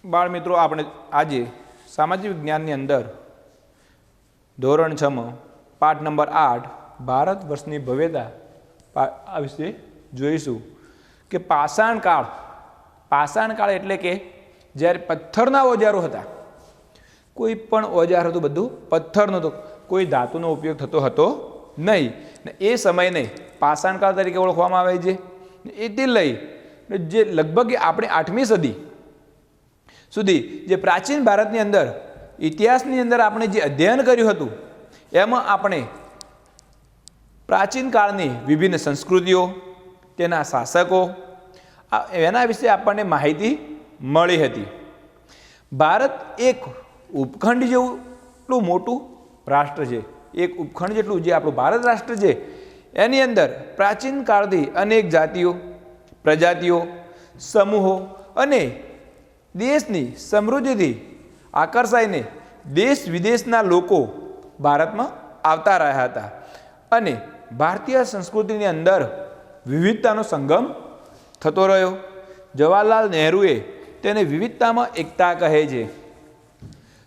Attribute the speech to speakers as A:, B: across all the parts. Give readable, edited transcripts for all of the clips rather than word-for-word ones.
A: બાળ મિત્રો, આપણે આજે સામાજિક વિજ્ઞાનની અંદર ધોરણ 6 માં પાઠ નંબર 8 ભારત વર્ષની ભવ્યતા આ વિશે જોઈશું કે પાષાણ કાળ એટલે કે જ્યારે પથ્થરના ઓજારો હતા, કોઈ પણ ઓજાર હતું બધું પથ્થરનું હતું, કોઈ ધાતુનો ઉપયોગ થતો હતો નહીં, ને એ સમયને પાષાણ કાળ તરીકે ઓળખવામાં આવે છે. એથી લઈ જે લગભગ આપણે 8મી સદી સુધી જે પ્રાચીન ભારતની અંદર ઇતિહાસની અંદર આપણે જે અધ્યયન કર્યું હતું એમાં આપણે પ્રાચીન કાળની વિભિન્ન સંસ્કૃતિઓ, તેના શાસકો, એના વિશે આપણને માહિતી મળી હતી. ભારત એક ઉપખંડ જેટલું મોટું રાષ્ટ્ર છે, એક ઉપખંડ જેટલું જે આપણું ભારત રાષ્ટ્ર છે એની અંદર પ્રાચીન કાળથી અનેક જાતિઓ, પ્રજાતિઓ, સમૂહો અને દેશની સમૃદ્ધિથી આકર્ષાઈને દેશ વિદેશના લોકો ભારતમાં આવતા રહ્યા હતા અને ભારતીય સંસ્કૃતિની અંદર વિવિધતાનો સંગમ થતો રહ્યો. જવાહરલાલ નહેરુએ તેને વિવિધતામાં એકતા કહે છે.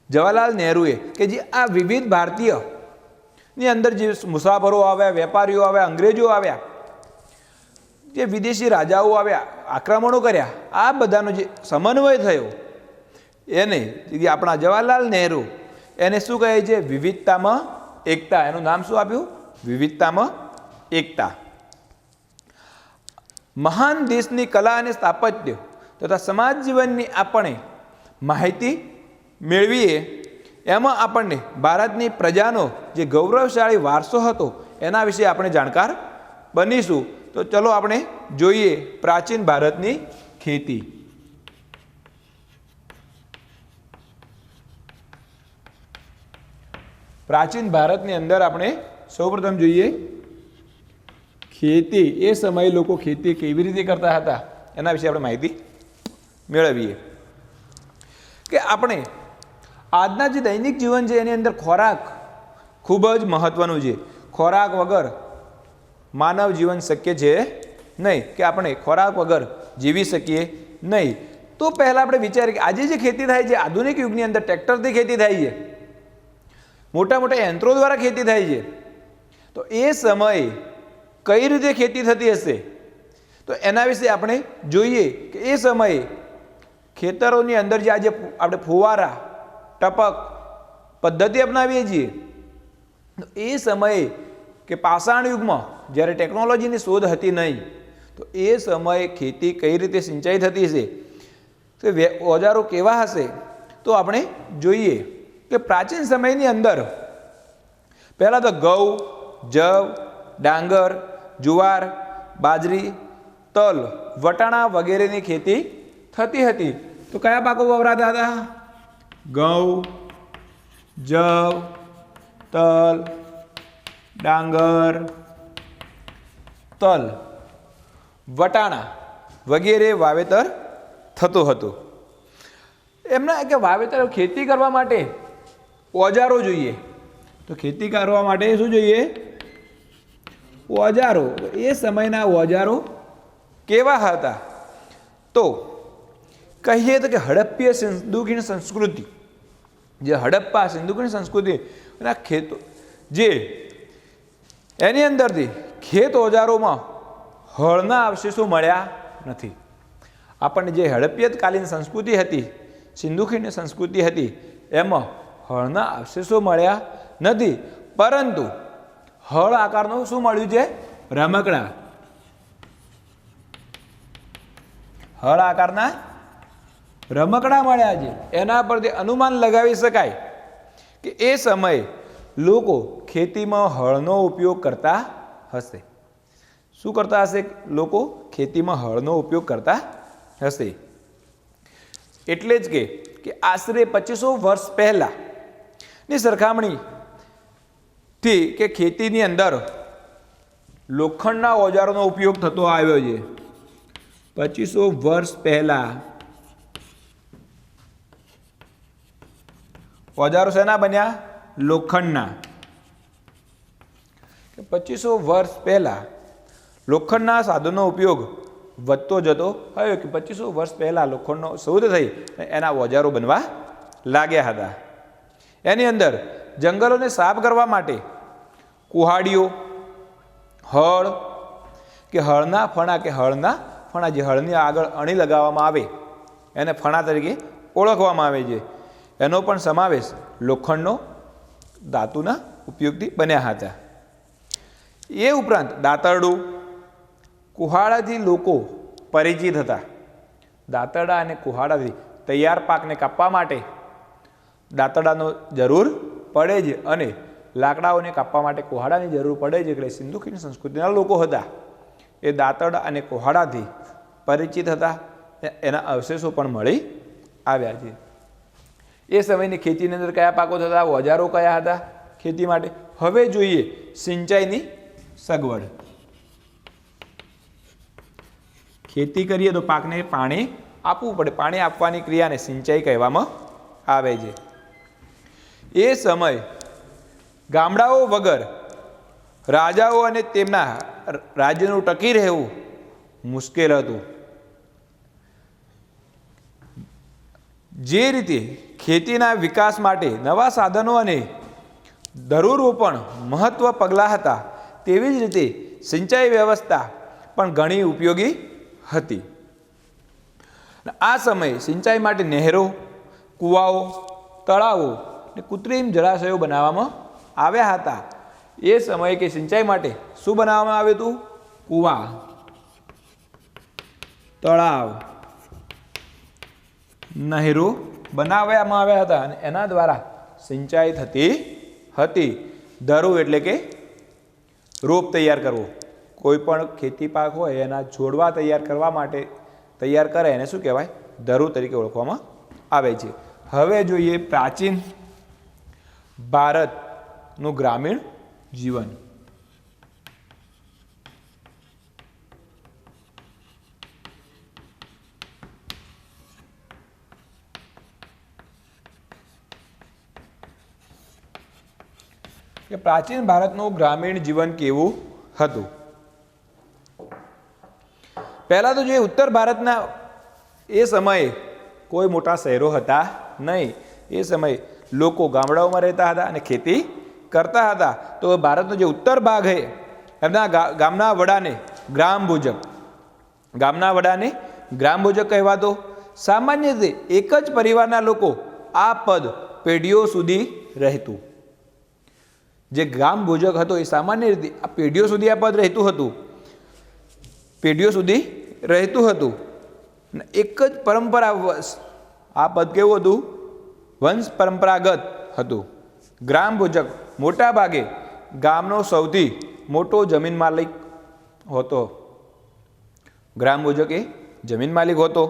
A: જવાહરલાલ નહેરુએ કે જે આ વિવિધ ભારતીયની અંદર જે મુસાફરો આવ્યા, વેપારીઓ આવ્યા, અંગ્રેજો આવ્યા, જે વિદેશી રાજાઓ આવ્યા, આક્રમણો કર્યા, આ બધાનો જે સમન્વય થયો એને આપણા જવાહરલાલ નહેરુ એને શું કહે છે? વિવિધતામાં એકતા. એનું નામ શું આપ્યું? વિવિધતામાં એકતા. મહાન દેશની કલા અને સ્થાપત્ય તથા સમાજ જીવનની આપણે માહિતી મેળવીએ એમાં આપણને ભારતની પ્રજાનો જે ગૌરવશાળી વારસો હતો એના વિશે આપણે જાણકાર બનીશું. તો ચલો આપણે જોઈએ પ્રાચીન ભારતની ખેતી. પ્રાચીન ભારતની અંદર આપણે સૌપ્રથમ જોઈએ ખેતી. એ સમયે લોકો ખેતી કેવી રીતે કરતા હતા એના વિશે આપણે માહિતી મેળવીએ કે આપણે આજના જે દૈનિક જીવન છે એની અંદર ખોરાક ખૂબ જ મહત્વનું છે. ખોરાક વગર માનવ જીવન શક્ય છે નહીં, કે આપણે ખોરાક વગર જીવી શકીએ નહીં. તો પહેલાં આપણે વિચારીએ કે આજે જે ખેતી થાય છે, આધુનિક યુગની અંદર ટ્રેક્ટરથી ખેતી થાય છે, મોટા મોટા યંત્રો દ્વારા ખેતી થાય છે, તો એ સમયે કઈ રીતે ખેતી થતી હશે? તો એના વિશે આપણે જોઈએ કે એ સમયે ખેતરોની અંદર જે આજે આપણે ફુવારા, ટપક પદ્ધતિ અપનાવીએ છીએ, તો એ સમયે કે પાષાણ યુગમાં જ્યારે ટેકનોલોજીની શોધ હતી નહીં, તો એ સમયે ખેતી કઈ રીતે સિંચાઈ થતી હશે, કે ઓજારો કેવા હશે? તો આપણે જોઈએ કે પ્રાચીન સમયની અંદર પહેલાં તો ઘઉં, જવ, ડાંગર, જુવાર, બાજરી, તલ, વટાણા વગેરેની ખેતી થતી હતી. તો કયા પાકો વપરાતા હતા? ઘઉં, જવ, તલ, ડાંગર, તલ, વટાણા વગેરે વાવેતર થતું હતું. એમના કે વાવેતર ખેતી કરવા માટે ઓજારો જોઈએ. તો ખેતી કરવા માટે શું જોઈએ? ઓજારો. એ સમયના ઓજારો કેવા હતા? તો કહીએ તો કે હડપ્પીય સિંધુકીય સંસ્કૃતિ, જે હડપ્પા સિંધુકીય સંસ્કૃતિ એના ખેતો જે એની અંદરથી ખેત ઓજારોમાં હળના અવશેષો મળ્યા નથી. આપણને જે હડપ્પીયકાલીન સંસ્કૃતિ હતી, સિંધુકીય સંસ્કૃતિ હતી, એમાં હળના અવશેષો મળ્યા નથી, પરંતુ હળ આકારનું શું મળ્યું છે? રમકડા. હળ આકારના રમકડા મળ્યા છે. એના પરથી અનુમાન લગાવી શકાય કે એ સમયે લોકો ખેતીમાં હળનો ઉપયોગ કરતા હશે. શું કરતા હશે? લોકો ખેતીમાં હળનો ઉપયોગ કરતા હશે. એટલે જ કે આશરે 2500 વર્ષ પહેલાંની સરખામણીથી કે ખેતીની અંદર લોખંડના ઓજારોનો ઉપયોગ થતો આવ્યો છે. 2500 વર્ષ પહેલાં ઓજારો શેના બન્યા? લોખંડના. 2500 વર્ષ પહેલાં લોખંડના સાધનનો ઉપયોગ વધતો જતો થયો કે 2500 વર્ષ પહેલાં લોખંડનો શોધ થઈ એના ઓજારો બનવા લાગ્યા હતા. એની અંદર જંગલોને સાફ કરવા માટે કુહાડીઓ, હળ કે હળના ફણા જે હળની આગળ અણી લગાવવામાં આવે એને ફણા તરીકે ઓળખવામાં આવે છે, એનો પણ સમાવેશ લોખંડનો ધાતુના ઉપયોગથી બન્યા હતા. એ ઉપરાંત દાતરડું, કુહાડાથી લોકો પરિચિત હતા. દાતરડા અને કુહાડાથી તૈયાર પાકને કાપવા માટે દાતરડાનો જરૂર પડે છે અને લાકડાઓને કાપવા માટે કુહાડાની જરૂર પડે છે. એટલે સિંધુ ખીણ સંસ્કૃતિના લોકો હતા એ દાતરડા અને કુહાડાથી પરિચિત હતા. એના અવશેષો પણ મળી આવ્યા છે. એ સમયની ખેતીની અંદર કયા પાકો થતા, ઓજારો કયા હતા ખેતી માટે. હવે જોઈએ સિંચાઈની સગવડ. ખેતી કરીએ તો પાકને પાણી આપવું પડે. પાણી આપવાની ક્રિયાને સિંચાઈ કહેવામાં આવે છે. એ સમય ગામડાઓ વગર રાજાઓ અને તેમના રાજ્યનું ટકી રહેવું મુશ્કેલ હતું. જે રીતે ખેતીના વિકાસ માટે નવા સાધનો અને જરૂરો પણ મહત્વ પગલાં હતા, તેવી જ રીતે સિંચાઈ વ્યવસ્થા પણ ઘણી ઉપયોગી હતી. આ સમયે સિંચાઈ માટે નહેરો, કૂવાઓ, તળાવો અને કૃત્રિમ જળાશયો બનાવવામાં આવ્યા હતા. એ સમયે કે સિંચાઈ માટે શું બનાવવામાં આવ્યું હતું? કૂવા, તળાવ, નહેરો બનાવવામાં આવ્યા હતા અને એના દ્વારા સિંચાઈ થતી હતી. ધરું એટલે કે રોપ તૈયાર કરવો. કોઈ પણ ખેતી પાક હોય એના છોડવા તૈયાર કરવા માટે તૈયાર કરે એને શું કહેવાય? ધરું તરીકે ઓળખવામાં આવે છે. હવે જોઈએ પ્રાચીન ભારતનું ગ્રામીણ જીવન. કે પ્રાચીન ભારતનું ગ્રામીણ જીવન કેવું હતું. પહેલાં તો જે ઉત્તર ભારતના એ સમયે કોઈ મોટા શહેરો હતા નહીં. એ સમયે લોકો ગામડાઓમાં રહેતા હતા અને ખેતી કરતા હતા. તો ભારતનો જે ઉત્તર ભાગ છે એમના ગામના વડાને ગ્રામ ભોજક કહેવાતો. સામાન્ય રીતે એક જ પરિવારના લોકો આ પદ પેઢીઓ સુધી રહેતું. જે ગ્રામ ભોજક હતો એ સામાન્ય રીતે આ પેઢીઓ સુધી આ પદ રહેતું હતું. એક જ પરંપરા આ પદ કેવું હતું? વંશ પરંપરાગત હતું. ગ્રામ ભોજક મોટા ભાગે ગામનો સૌથી મોટો જમીન માલિક હતો. ગ્રામ ભોજક એ જમીન માલિક હતો.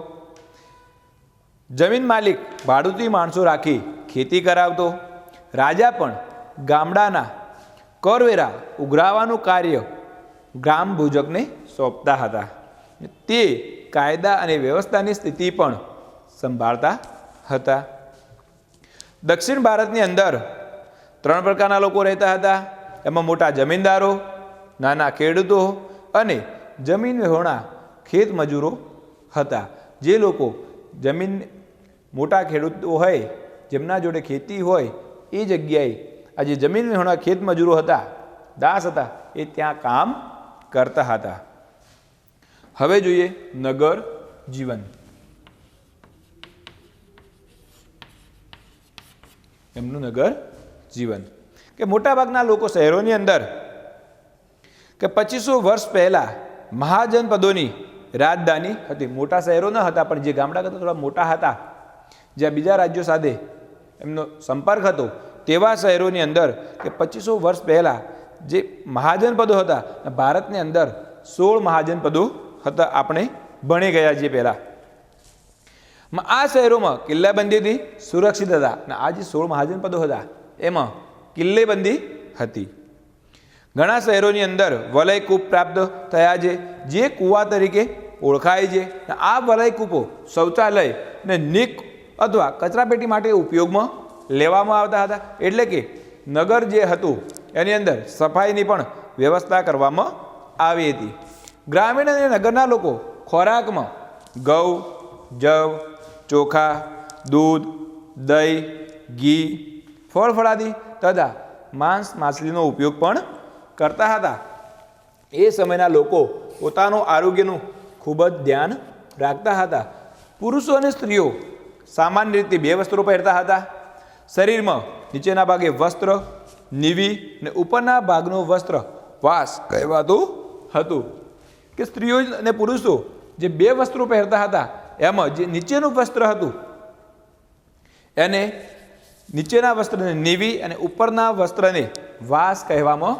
A: જમીન માલિક ભાડુતી માણસો રાખી ખેતી કરાવતો. રાજા પણ ગામડાના કરવેરા ઉઘરાવવાનું કાર્ય ગ્રામ ભોજકને સોંપતા હતા. તે કાયદા અને વ્યવસ્થાની સ્થિતિ પણ સંભાળતા હતા. દક્ષિણ ભારતની અંદર 3 પ્રકારના લોકો રહેતા હતા. એમાં મોટા જમીનદારો, નાના ખેડૂતો અને જમીન વિહોણા ખેત મજૂરો હતા. જે લોકો જમીન મોટા ખેડૂતો હોય, જેમના જોડે ખેતી હોય, એ જગ્યાએ આ જે જમીન વિહોણા ખેત મજૂરો હતા, દાસ હતા, એ ત્યાં કામ કરતા હતા. હવે જોઈએ નગર જીવન. એમનું નગર જીવન કે મોટાભાગના લોકો શહેરોની અંદર કે 2500 વર્ષ પહેલાં મહાજનપદોની રાજધાની હતી. મોટા શહેરો ન હતા, પણ જે ગામડા કરતાં થોડા મોટા હતા, જ્યાં બીજા રાજ્યો સાથે એમનો સંપર્ક હતો, તેવા શહેરોની અંદર કે 2500 વર્ષ પહેલાં જે મહાજનપદો હતા, ભારતની અંદર 16 મહાજનપદો હતા. આપણે ભણી ગયા છીએ પહેલાં. આ શહેરોમાં કિલ્લાબંધીથી સુરક્ષિત હતા અને આ જે 16 મહાજનપદો હતા એમાં કિલ્લેબંધી હતી. ઘણા શહેરોની અંદર વલય કૂપ પ્રાપ્ત થયા છે, જે કૂવા તરીકે ઓળખાય છે. આ વલય કૂપો શૌચાલય ને નીક અથવા કચરાપેટી માટે ઉપયોગમાં લેવામાં આવતા હતા. એટલે કે નગર જે હતું એની અંદર સફાઈની પણ વ્યવસ્થા કરવામાં આવી હતી. ગ્રામીણ અને નગરના લોકો ખોરાકમાં ઘઉં, જવ, ચોખા, દૂધ, દહીં, ઘી, ફળફળાદી તથા માંસ માછલીનો ઉપયોગ પણ કરતા હતા. એ સમયના લોકો પોતાનું આરોગ્યનું ખૂબ જ ધ્યાન રાખતા હતા. પુરુષો અને સ્ત્રીઓ સામાન્ય રીતે 2 વસ્ત્રો પહેરતા હતા. શરીરમાં નીચેના ભાગે વસ્ત્ર નીવી અને ઉપરના ભાગનું વસ્ત્ર વાસ કહેવાતું હતું. કે સ્ત્રીઓ અને પુરુષો જે 2 વસ્ત્રો પહેરતા હતા એમાં જે નીચેનું વસ્ત્ર હતું એને નીચેના વસ્ત્રને નીવી અને ઉપરના વસ્ત્રને વાસ કહેવામાં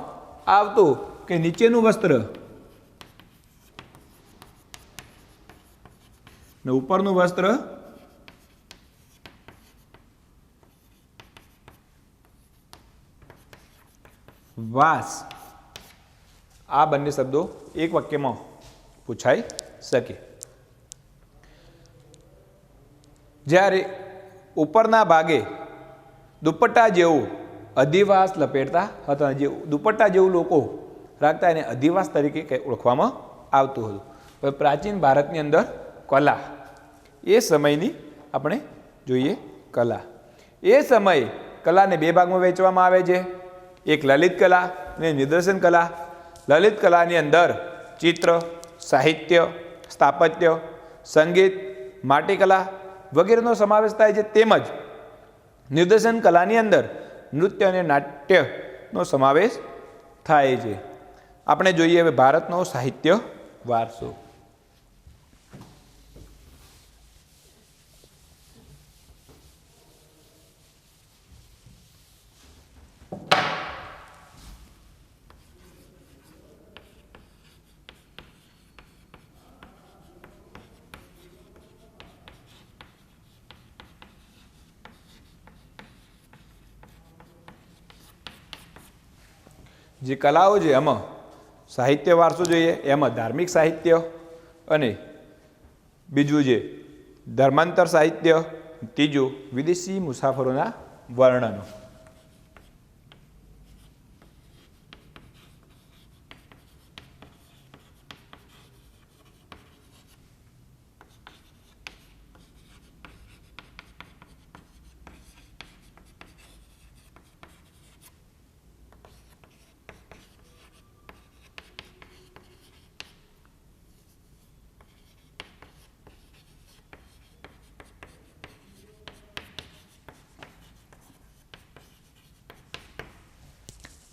A: આવતું. કે નીચેનું વસ્ત્ર ને ઉપરનું વસ્ત્ર વાસ. આ બંને શબ્દો એક વાક્યમાં પૂછાઈ શકે. જ્યારે ઉપરના ભાગે દુપટ્ટા જેવું અધિવાસ લપેટતા હતા, જે દુપટ્ટા જેવું લોકો રાખતા એને અધિવાસ તરીકે ઓળખવામાં આવતું હતું. હવે પ્રાચીન ભારતની અંદર કલા, એ સમયની આપણે જોઈએ કલા. એ સમયે કલાને 2 ભાગમાં વહેંચવામાં આવે છે. એક લલિત કલા અને નિદર્શન કલા. લલિત કલાની અંદર ચિત્ર, સાહિત્ય, સ્થાપત્ય, સંગીત, માટીકલા વગેરેનો સમાવેશ થાય છે. તેમજ નિદર્શન કલાની અંદર નૃત્ય અને નાટ્યનો સમાવેશ થાય છે. આપણે જોઈએ હવે ભારતનો સાહિત્ય વારસો. જે કલાઓ છે એમાં સાહિત્ય વારસો જોઈએ, એમાં ધાર્મિક સાહિત્ય અને બીજું છે ધર્માંતર સાહિત્ય, ત્રીજું વિદેશી મુસાફરોના વર્ણનો.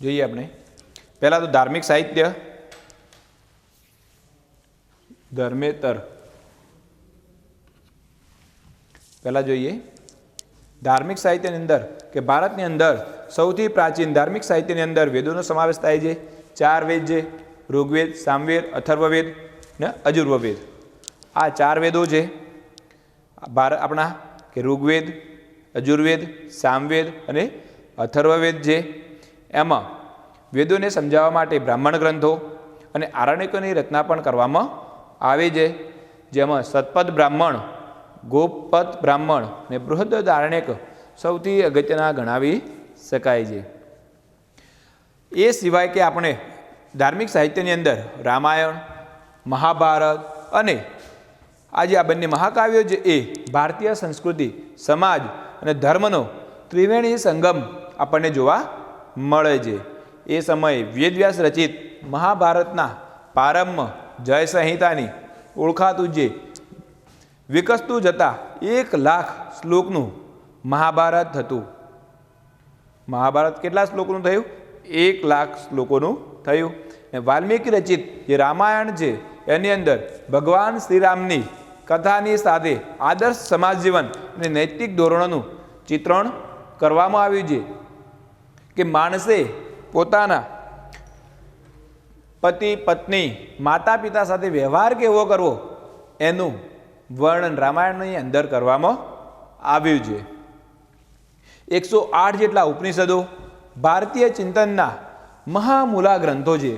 A: જોઈએ આપણે પહેલાં તો ધાર્મિક સાહિત્ય, ધર્મેતર. પહેલાં જોઈએ ધાર્મિક સાહિત્યની અંદર કે ભારતની અંદર સૌથી પ્રાચીન ધાર્મિક સાહિત્યની અંદર વેદોનો સમાવેશ થાય છે. 4 વેદ છે: ઋગ્વેદ, સામવેદ, અથર્વવેદ ને અજુર્વેદ. આ 4 વેદો છે આપણા કે ઋગ્વેદ, અજુર્વેદ, સામવેદ અને અથર્વવેદ છે. એમાં વેદોને સમજાવવા માટે બ્રાહ્મણ ગ્રંથો અને આરણ્યકોની રચના પણ કરવામાં આવી છે. જેમાં સતપથ બ્રાહ્મણ, ગોપપથ બ્રાહ્મણ અને બૃહદ આરણ્યક સૌથી અગત્યના ગણાવી શકાય છે. એ સિવાય કે આપણે ધાર્મિક સાહિત્યની અંદર રામાયણ, મહાભારત અને આજે આ બંને મહાકાવ્યો છે એ ભારતીય સંસ્કૃતિ, સમાજ અને ધર્મનો ત્રિવેણી સંગમ આપણને જોવા મળે છે. એ સમયે વેદવ્યાસ રચિત મહાભારતના પ્રારંભ જય સંહિતાની ઓળખાતું જે વિકસતું જતા 1,00,000 શ્લોકનું મહાભારત હતું. મહાભારત કેટલા શ્લોકોનું થયું? 1,00,000 શ્લોકોનું થયું. વાલ્મીકી રચિત જે રામાયણ છે એની અંદર ભગવાન શ્રીરામની કથાની સાથે આદર્શ સમાજ જીવન અને નૈતિક ધોરણોનું ચિત્રણ કરવામાં આવ્યું છે કે માણસે પોતાના પતિ, પત્ની, માતા પિતા સાથે વ્યવહાર કેવો કરવો એનું વર્ણન રામાયણની અંદર કરવામાં આવ્યું છે. 108 જેટલા ઉપનિષદો ભારતીય ચિંતનના મહામૂલા ગ્રંથો છે.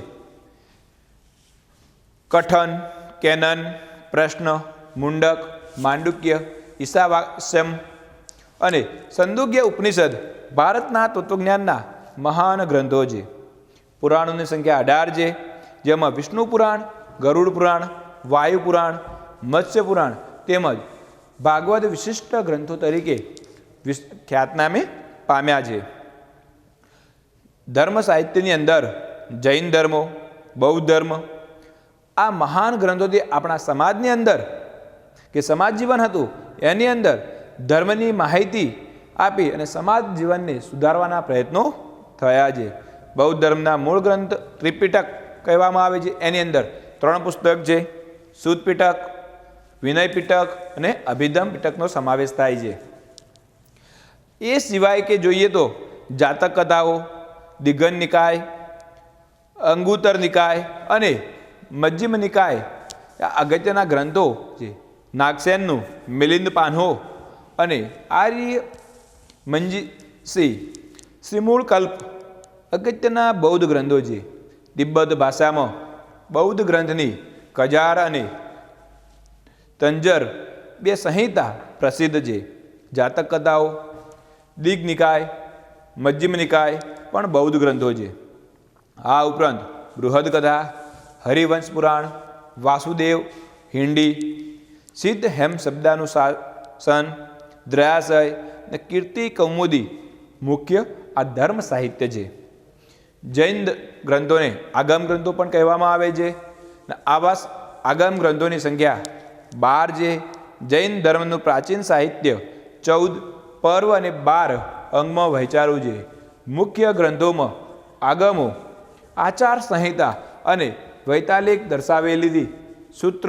A: કઠન, કેનન, પ્રશ્ન, મુંડક, માંડુક્ય, ઈશાવાસ્યમ અને સંદુગ્ય ઉપનિષદ ભારતના તત્વજ્ઞાનના મહાન ગ્રંથો છે. પુરાણોની સંખ્યા 18 છે, જેમાં વિષ્ણુ પુરાણ, ગરુડ પુરાણ, વાયુ પુરાણ, મત્સ્ય પુરાણ તેમજ ભાગવત વિશિષ્ટ ગ્રંથો તરીકે ખ્યાતનામે પામ્યા છે. ધર્મ સાહિત્યની અંદર જૈન ધર્મો, બૌદ્ધ ધર્મ, આ મહાન ગ્રંથોથી આપણા સમાજની અંદર કે સમાજ જીવન હતું એની અંદર ધર્મની માહિતી આપી અને સમાજ જીવનને સુધારવાના પ્રયત્નો થયા છે. બૌદ્ધ ધર્મના મૂળ ગ્રંથ ત્રિપિટક કહેવામાં આવે છે. એની અંદર 3 પુસ્તક છે. સુત પિટક, વિનય પિટક અને અભિધમ પિટકનો સમાવેશ થાય છે. એ સિવાય કે જોઈએ તો જાતક કથાઓ, દિગ્ગજ નિકાય, અંગુત્તર નિકાય અને મજ્જિમ નિકાય આ અગત્યના ગ્રંથો છે. નાગસેનનું મિલિંદ પાન્હો અને આર્ય મંજીસી શ્રીમૂળ કલ્પ અગત્યના બૌદ્ધ ગ્રંથો છે. તિબ્બત ભાષામાં બૌદ્ધ ગ્રંથની કજાર અને તંજર 2 સંહિતા પ્રસિદ્ધ છે. જાતક કથાઓ, દિગ્ગ નિકાય, મજ્જિમ નિકાય પણ બૌદ્ધ ગ્રંથો છે. આ ઉપરાંત બૃહદ કથા, હરિવંશ પુરાણ, વાસુદેવ, હિંડી, સિદ્ધ હેમ શબ્દાનુશાસન, દ્રયાશય અને કીર્તિ કૌમુદી મુખ્ય આ ધર્મ સાહિત્ય છે. જૈન ગ્રંથોને આગમ ગ્રંથો પણ કહેવામાં આવે છે. આવા આગમ ગ્રંથોની સંખ્યા 12 છે. જૈન ધર્મનું પ્રાચીન સાહિત્ય 14 પર્વ અને 12 અંગમાં વહેંચાયેલું છે. મુખ્ય ગ્રંથોમાં આગમો, આચાર સંહિતા અને વૈતાલિક દર્શાવેલી સૂત્ર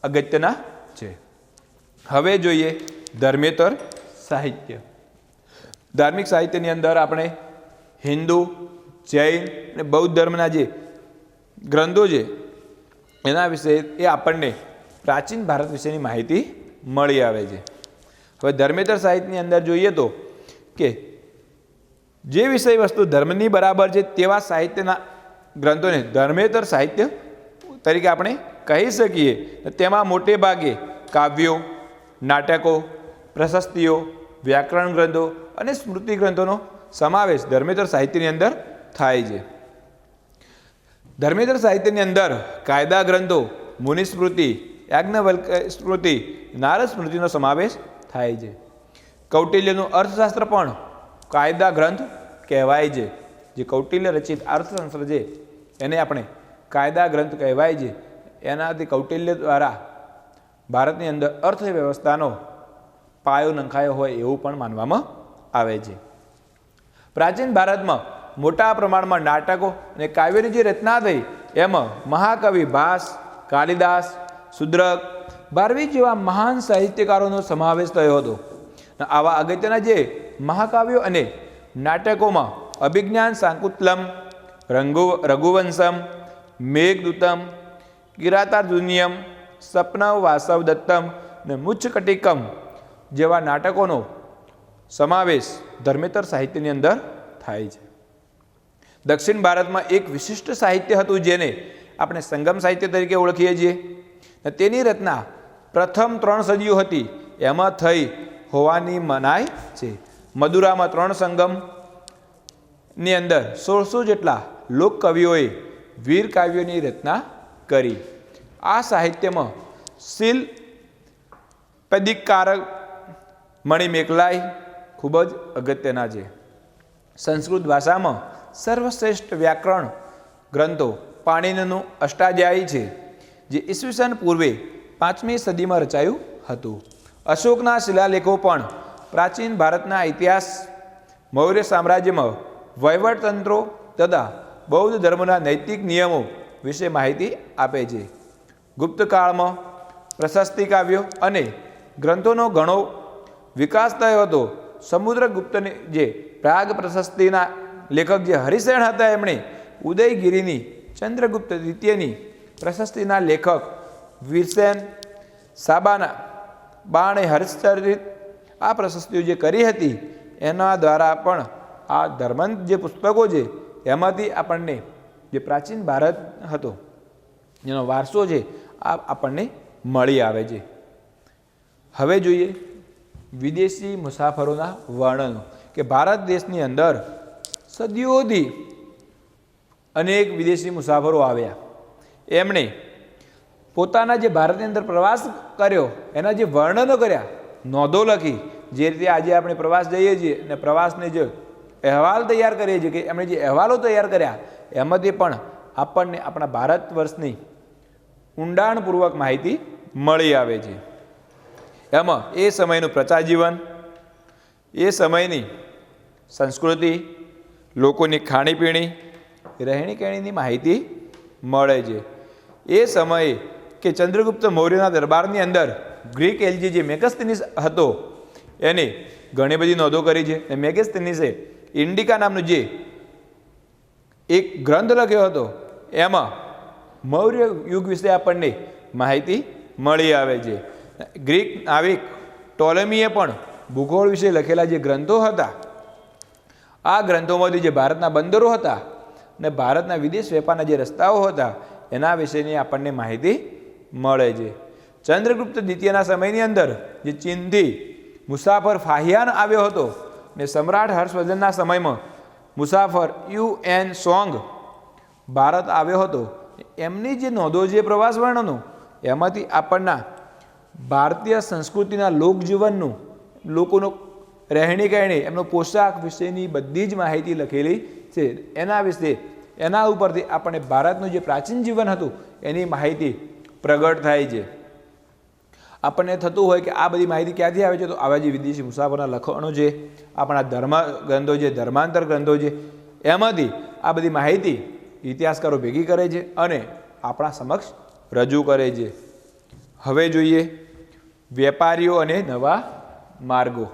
A: અગત્યના છે. હવે જોઈએ ધર્મેતર સાહિત્ય. ધાર્મિક સાહિત્યની અંદર આપણે હિન્દુ, જૈન અને બૌદ્ધ ધર્મના જે ગ્રંથો છે એના વિશે એ આપણને પ્રાચીન ભારત વિશેની માહિતી મળી આવે છે. હવે ધર્મેતર સાહિત્યની અંદર જોઈએ તો કે જે વિષય વસ્તુ ધર્મની બરાબર છે તેવા સાહિત્યના ગ્રંથોને ધર્મેતર સાહિત્ય તરીકે આપણે કહી શકીએ. તેમાં મોટે ભાગે કાવ્યો, નાટકો, પ્રશસ્તિઓ, વ્યાકરણ ગ્રંથો અને સ્મૃતિ ગ્રંથોનો સમાવેશ ધર્મેતર સાહિત્યની અંદર થાય છે. ધર્મેતર સાહિત્યની અંદર કાયદા ગ્રંથો, મુનિસ્મૃતિ, યાજ્ઞવલ્ક્ય સ્મૃતિ, નારદ સ્મૃતિનો સમાવેશ થાય છે. કૌટિલ્યનું અર્થશાસ્ત્ર પણ કાયદા ગ્રંથ કહેવાય છે. જે કૌટિલ્ય રચિત અર્થશાસ્ત્ર છે એને આપણે કાયદા ગ્રંથ કહેવાય છે. એનાથી કૌટિલ્ય દ્વારા ભારતની અંદર અર્થવ્યવસ્થાનો પાયો નંખાયો હોય એવું પણ માનવામાં આવે છે. પ્રાચીન ભારતમાં મોટા પ્રમાણમાં નાટકો અને કાવ્યની જે રચના થઈ એમાં મહાકવિ ભાસ, કાલિદાસ, શુદ્રક, ભારવી જેવા મહાન સાહિત્યકારોનો સમાવેશ થયો હતો. આવા અગત્યના જે મહાકાવ્યો અને નાટકોમાં અભિજ્ઞાન શાકુંતલમ, રઘુવંશમ, મેઘદૂતમ, કિરાતાર્જુનિયમ, સપનવ વાસવ દત્તમ અને મુચ્છકટિકમ જેવા નાટકોનો સમાવેશ ધર્મેતર સાહિત્યની અંદર થાય છે. દક્ષિણ ભારતમાં એક વિશિષ્ટ સાહિત્ય હતું જેને આપણે સંગમ સાહિત્ય તરીકે ઓળખીએ છીએ. તેની રચના પ્રથમ 3 સદીઓ હતી એમાં થઈ હોવાની મનાય છે. મદુરામાં 3 સંગમની અંદર 1600 જેટલા લોકકવિઓએ વીર કાવ્યોની રચના કરી. આ સાહિત્યમાં શીલ, પદિકારક, મણિમેકલાઈ ખૂબ જ અગત્યના છે. સંસ્કૃત ભાષામાં સર્વશ્રેષ્ઠ વ્યાકરણ ગ્રંથો પાણિનીનું અષ્ટાધ્યાયી છે જે ઈસવીસન પૂર્વે 5મી સદીમાં રચાયું હતું. અશોકના શિલાલેખો પણ પ્રાચીન ભારતના ઇતિહાસ, મૌર્ય સામ્રાજ્યમાં વહીવટતંત્રો તથા બૌદ્ધ ધર્મના નૈતિક નિયમો વિશે માહિતી આપે છે. ગુપ્તકાળમાં પ્રશસ્તિ કાવ્યો અને ગ્રંથોનો ઘણો વિકાસ થયો હતો. સમુદ્રગુપ્તની જે પ્રાગ પ્રશસ્તિના લેખક જે હરિસેન હતા એમણે ઉદયગીરીની ચંદ્રગુપ્ત દ્વિતીયની પ્રશસ્તિના લેખક વીરસેન સાબાના બાણે હર્ષચરિત આ પ્રશસ્તિઓ જે કરી હતી એના દ્વારા પણ આ ધર્માંત જે પુસ્તકો છે એમાંથી આપણને જે પ્રાચીન ભારત હતો એનો વારસો છે આ આપણને મળી આવે છે. હવે જોઈએ વિદેશી મુસાફરોના વર્ણનો કે ભારત દેશની અંદર સદીઓથી અનેક વિદેશી મુસાફરો આવ્યા. એમણે પોતાના જે ભારતની અંદર પ્રવાસ કર્યો એના જે વર્ણનો કર્યા, નોંધો લખી, જે રીતે આજે આપણે પ્રવાસ જઈએ છીએ અને પ્રવાસને જે અહેવાલ તૈયાર કરીએ છીએ કે એમણે જે અહેવાલો તૈયાર કર્યા એમાંથી પણ આપણને આપણા ભારત વર્ષની ઊંડાણપૂર્વક માહિતી મળી આવે છે. એમાં એ સમયનું પ્રજા જીવન, એ સમયની સંસ્કૃતિ, લોકોની ખાણીપીણી, રહેણી કહેણીની માહિતી મળે છે. એ સમયે કે ચંદ્રગુપ્ત મૌર્યના દરબારની અંદર ગ્રીક એલજી જે મેગસ્થનીસ હતો એને ઘણી બધી નોંધો કરી છે. અને મેગસ્થનીસે ઇન્ડિકા નામનું જે એક ગ્રંથ લખ્યો હતો એમાં મૌર્ય યુગ વિશે આપણને માહિતી મળી આવે છે. ગ્રીક નાવિક ટોલેમીએ પણ ભૂગોળ વિશે લખેલા જે ગ્રંથો હતા, આ ગ્રંથોમાંથી જે ભારતના બંદરો હતા અને ભારતના વિદેશ વેપારના જે રસ્તાઓ હતા એના વિશેની આપણને માહિતી મળે છે. ચંદ્રગુપ્ત દ્વિતીયના સમયની અંદર જે ચીનથી મુસાફર ફાહિયાન આવ્યો હતો ને સમ્રાટ હર્ષવર્ધનના સમયમાં મુસાફર યુએન સોંગ ભારત આવ્યો હતો, એમની જે નોંધો છે પ્રવાસ વર્ણનો એમાંથી આપણના ભારતીય સંસ્કૃતિના લોકજીવનનું, લોકોનો રહેણી કહેણી, એમનો પોશાક વિશેની બધી જ માહિતી લખેલી છે. એના વિશે, એના ઉપરથી આપણને ભારતનું જે પ્રાચીન જીવન હતું એની માહિતી પ્રગટ થાય છે. આપણને થતું હોય કે આ બધી માહિતી ક્યાંથી આવે છે, તો આવા જે વિદેશી મુસાફરના લખાણો છે, આપણા ધર્મ ગ્રંથો છે, ધર્માંતર ગ્રંથો છે, એમાંથી આ બધી માહિતી ઇતિહાસકારો ભેગી કરે છે અને આપણા સમક્ષ રજૂ કરે છે. હવે જોઈએ વેપારીઓ અને નવા માર્ગો.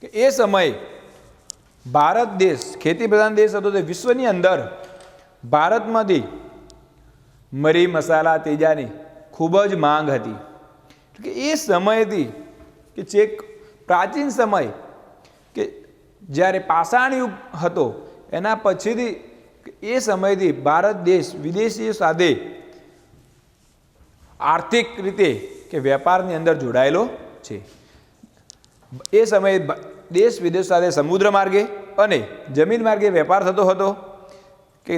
A: કે એ સમયે ભારત દેશ ખેતી પ્રધાન દેશ હતો, તે વિશ્વની અંદર ભારતમાંથી મરી, મસાલા, તેજાની ખૂબ જ માંગ હતી. કે એ સમયથી કે છેક પ્રાચીન સમય કે જ્યારે પાષાણ યુગ હતો એના પછીથી એ સમયથી ભારત દેશ વિદેશીઓ સાથે આર્થિક રીતે કે વેપારની અંદર જોડાયેલો છે. એ સમયે દેશ વિદેશ સાથે સમુદ્ર માર્ગે અને જમીન માર્ગે વેપાર થતો હતો. કે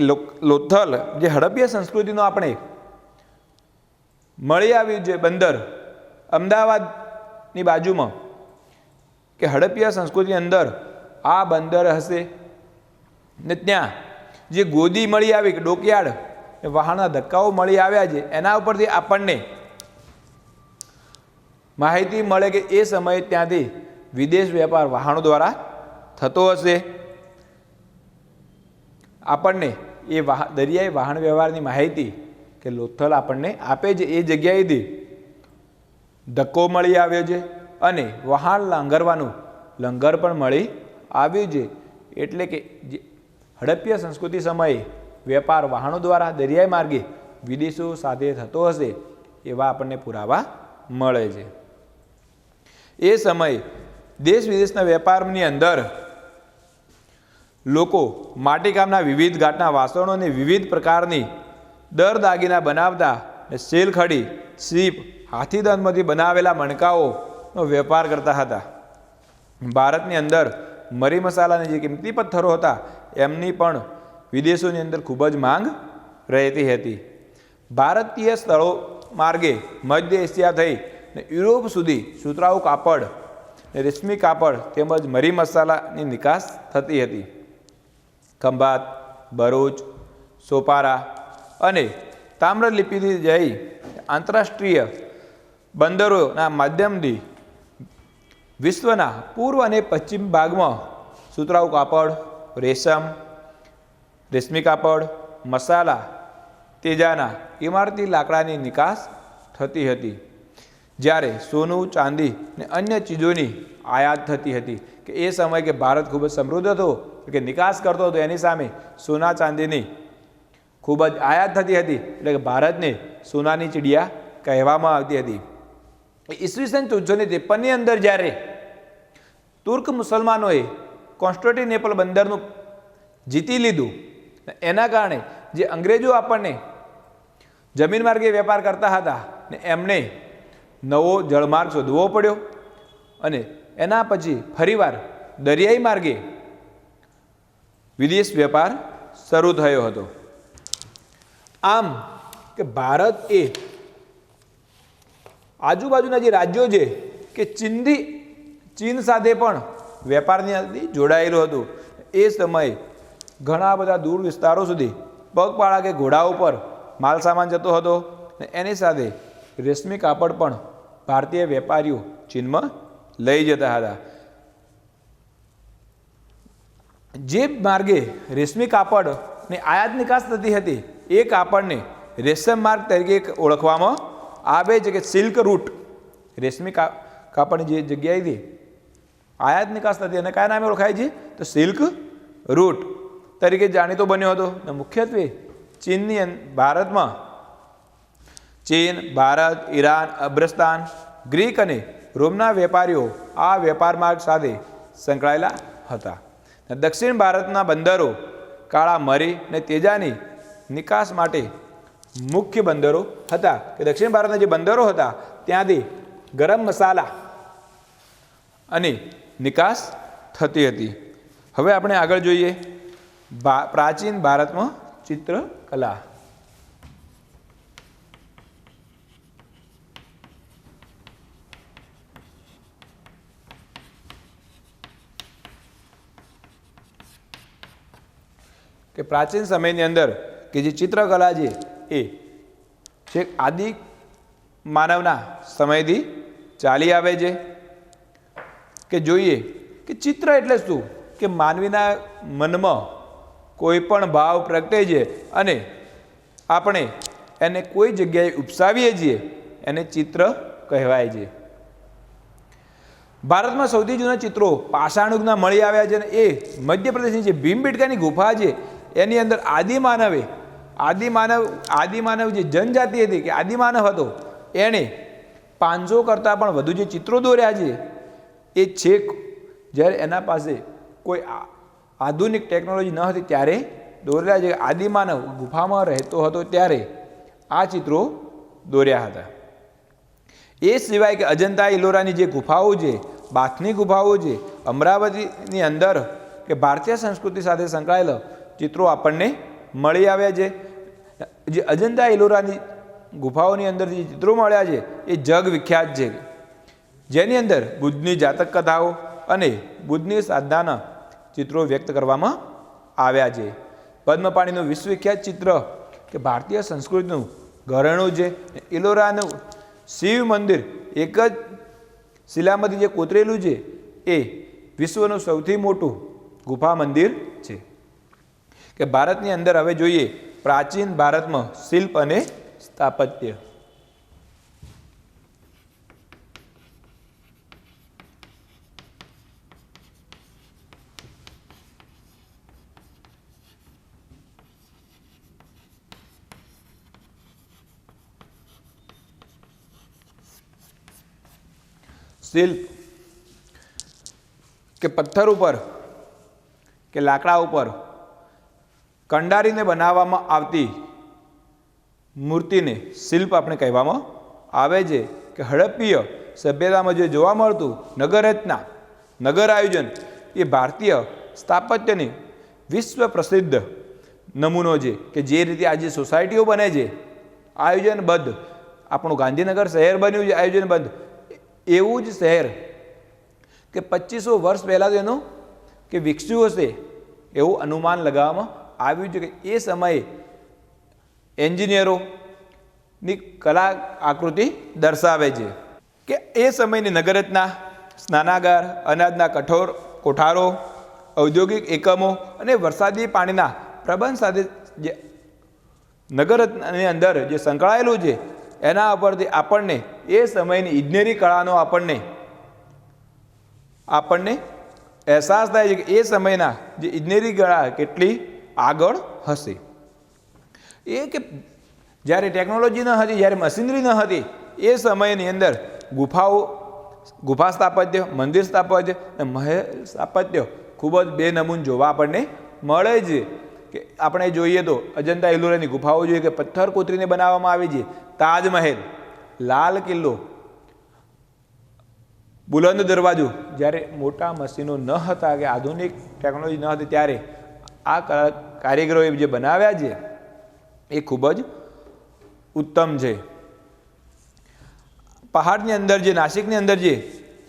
A: લોથલ જે હડપ્પીય સંસ્કૃતિનો આપણે મળી આવ્યું છે બંદર અમદાવાદની બાજુમાં, કે હડપ્પીય સંસ્કૃતિની અંદર આ બંદર હશે ને ત્યાં જે ગોદી મળી આવી કે ડોકયાર્ડ, વાહનના ધક્કાઓ મળી આવ્યા છે, એના ઉપરથી આપણને માહિતી મળે કે એ સમયે ત્યાંથી વિદેશ વેપાર વાહનો દ્વારા થતો હશે. આપણને એ દરિયાઈ વાહન વ્યવહારની માહિતી કે લોથલ આપણને આપે છે. એ જગ્યાએથી ધક્કો મળી આવ્યો છે અને વહાણ લાંગરવાનું લંગર પણ મળી આવ્યું છે. એટલે કે જે હડપ્પીય સંસ્કૃતિ સમયે વેપાર વાહનો દ્વારા દરિયાઈ માર્ગે વિદેશો સાથે થતો હશે એવા આપણને પુરાવા મળે છે. એ સમયે દેશ વિદેશના વેપારની અંદર લોકો માટીકામના વિવિધ ઘાટના વાસણો અને વિવિધ પ્રકારની દર દાગીના બનાવતા અને શેલખડી, સીપ, હાથીદંતમાંથી બનાવેલા મણકાઓનો વેપાર કરતા હતા. ભારતની અંદર મરી મસાલાના જે કિંમતી પથ્થરો હતા એમની પણ વિદેશોની અંદર ખૂબ જ માંગ રહેતી હતી. ભારતીય સ્થળો માર્ગે મધ્ય એશિયા થઈ ને યુરોપ સુધી સુતરાઉ કાપડ, રેશમી કાપડ તેમજ મરી મસાલાની નિકાસ થતી હતી. ખંભાત, ભરૂચ, સોપારા અને તામ્રલિપિથી જઈ આંતરરાષ્ટ્રીય બંદરોના માધ્યમથી વિશ્વના પૂર્વ અને પશ્ચિમ ભાગમાં સુતરાઉ કાપડ, રેશમ, રેશમી કાપડ, મસાલા, તેજાના, ઇમારતી લાકડાની નિકાસ થતી હતી. જ્યારે સોનું, ચાંદી અને અન્ય ચીજોની આયાત થતી હતી. કે એ સમય કે ભારત ખૂબ જ સમૃદ્ધ હતો, કે નિકાસ કરતો હતો, એની સામે સોના ચાંદીની ખૂબ જ આયાત થતી હતી. એટલે કે ભારતને સોનાની ચીડિયા કહેવામાં આવતી હતી. ઈસવીસન 1453ની અંદર જ્યારે તુર્ક મુસલમાનોએ કોન્સ્ટન્ટિનેપલ બંદરનું જીતી લીધું, એના કારણે જે અંગ્રેજો આપણને જમીન માર્ગે વેપાર કરતા હતા ને એમને નવો જળમાર્ગ શોધવો પડ્યો અને એના પછી ફરીવાર દરિયાઈ માર્ગે વિદેશ વેપાર શરૂ થયો હતો. આમ કે ભારત એ આજુબાજુના જે રાજ્યો છે કે ચીન સાથે પણ વેપારની અંદર જોડાયેલું હતું. એ સમયે ઘણા બધા દૂર વિસ્તારો સુધી પગપાળા કે ઘોડા ઉપર માલ સામાન જતો હતો. એની સાથે રેશમી કાપડ પણ ભારતીય વેપારીઓ ચીનમાં લઈ જતા હતા. જે માર્ગે રેશમી કાપડની આયાત નિકાસ થતી હતી એ કાપડને રેશમ માર્ગ તરીકે ઓળખવામાં આવે છે કે સિલ્ક રૂટ. રેશમી કાપડની જે જગ્યાએથી આયાત નિકાસ થતી અને કયા નામે ઓળખાય છે તો સિલ્ક રૂટ તરીકે જાણીતો બન્યો હતો. મુખ્યત્વે ભારતમાં ચીન, ભારત, ઈરાન, અફઘાનિસ્તાન, ગ્રીક અને રોમના વેપારીઓ આ વેપાર માર્ગ સાથે સંકળાયેલા હતા. દક્ષિણ ભારતના બંદરો કાળા મરી અને તેજાની નિકાસ માટે મુખ્ય બંદરો હતા. કે દક્ષિણ ભારતના જે બંદરો હતા ત્યાંથી ગરમ મસાલા અને નિકાસ થતી હતી. હવે આપણે આગળ જોઈએ પ્રાચીન ભારતમાં ચિત્રકલા. કે પ્રાચીન સમયની અંદર કે જે ચિત્રકલા છે એ છેક આદિ માનવના સમયથી ચાલી આવે છે. કે જોઈએ કે ચિત્ર એટલે શું કે માનવીના મનમાં કોઈ પણ ભાવ પ્રગટે છે અને આપણે એને કોઈ જગ્યાએ ઉપસાવીએ છીએ એને ચિત્ર કહેવાય છે. ભારતમાં સૌથી જૂના ચિત્રો પાષાણયુગના મળી આવ્યા છે અને એ મધ્યપ્રદેશની જે ભીમબેટકાની ગુફા છે એની અંદર આદિમાનવ જે જનજાતિ હતી કે આદિમાનવ હતો એણે 500 કરતાં પણ વધુ જે ચિત્રો દોર્યા છે એ છેક જ્યારે એના પાસે કોઈ આધુનિક ટેકનોલોજી ન હતી ત્યારે દોરેલા છે. આદિમાનવ ગુફામાં રહેતો હતો ત્યારે આ ચિત્રો દોર્યા હતા. એ સિવાય કે અજંતા ઇલોરાની જે ગુફાઓ છે, બાથની ગુફાઓ છે, અમરાવતીની અંદર કે ભારતીય સંસ્કૃતિ સાથે સંકળાયેલા ચિત્રો આપણને મળી આવ્યા છે. જે અજંતા ઇલોરાની ગુફાઓની અંદર જે ચિત્રો મળ્યા છે એ જગ વિખ્યાત છે. જેની અંદર બુદ્ધની જાતક કથાઓ અને બુદ્ધની સાધનાના ચિત્રો વ્યક્ત કરવામાં આવ્યા છે. પદ્મપાણીનું વિશ્વવિખ્યાત ચિત્ર કે ભારતીય સંસ્કૃતિનું ઘરેણું છે. ઇલોરાનું શિવ મંદિર એક જ શિલામાંથી જે કોતરેલું છે એ વિશ્વનું સૌથી મોટું ગુફા મંદિર છે. કે ભારતની અંદર હવે જોઈએ પ્રાચીન ભારતમાં શિલ્પ અને સ્થાપત્ય. શિલ્પ કે પથ્થર ઉપર કે લાકડા ઉપર કંડારીને બનાવવામાં આવતી મૂર્તિને શિલ્પ આપણે કહેવામાં આવે છે. કે હડપ્પીય સભ્યતામાં જે જોવા મળતું નગરરચના, નગર આયોજન એ ભારતીય સ્થાપત્યની વિશ્વ પ્રસિદ્ધ નમૂનો છે. કે જે રીતે આજે સોસાયટીઓ બને છે આયોજનબદ્ધ, આપણું ગાંધીનગર શહેર બન્યું છે આયોજનબદ્ધ, એવું જ શહેર કે 2500 વર્ષ પહેલાં એનું કે વિકસ્યું હશે એવું અનુમાન લગાવવામાં આવ્યું છે. કે એ સમયે એન્જિનિયરોની કલા આકૃતિ દર્શાવે છે. કે એ સમયની નગરરચના, સ્નાનાગાર, અનાજના કોઠારો, ઔદ્યોગિક એકમો અને વરસાદી પાણીના પ્રબંધ સાથે જે નગરરચનાની અંદર જે સંકળાયેલું છે એના ઉપરથી આપણને એ સમયની ઇજનેરી કળાનો આપણને અહેસાસ થાય છે કે એ સમયના જે ઇજનેરી કળા કેટલી આગળ હશે. એ કે જ્યારે ટેકનોલોજી ન હતી, જ્યારે મશીનરી ન હતી, એ સમયની અંદર ગુફા સ્થાપત્ય, મંદિર સ્થાપત્ય અને મહેલ સ્થાપત્ય ખૂબ જ બેનમૂન જોવા આપણને મળે છે. કે આપણે જોઈએ તો અજંતા ઇલોરાની ગુફાઓ જોઈએ કે પથ્થર કોતરીને બનાવવામાં આવી છે. તાજમહેલ, લાલ કિલ્લો, બુલંદ દરવાજો, જ્યારે મોટા મશીનો ન હતા કે આધુનિક ટેકનોલોજી ન હતી ત્યારે આ કારીગરોએ જે બનાવ્યા છે એ ખૂબ જ ઉત્તમ છે. પહાડની અંદર જે નાસિકની અંદર જે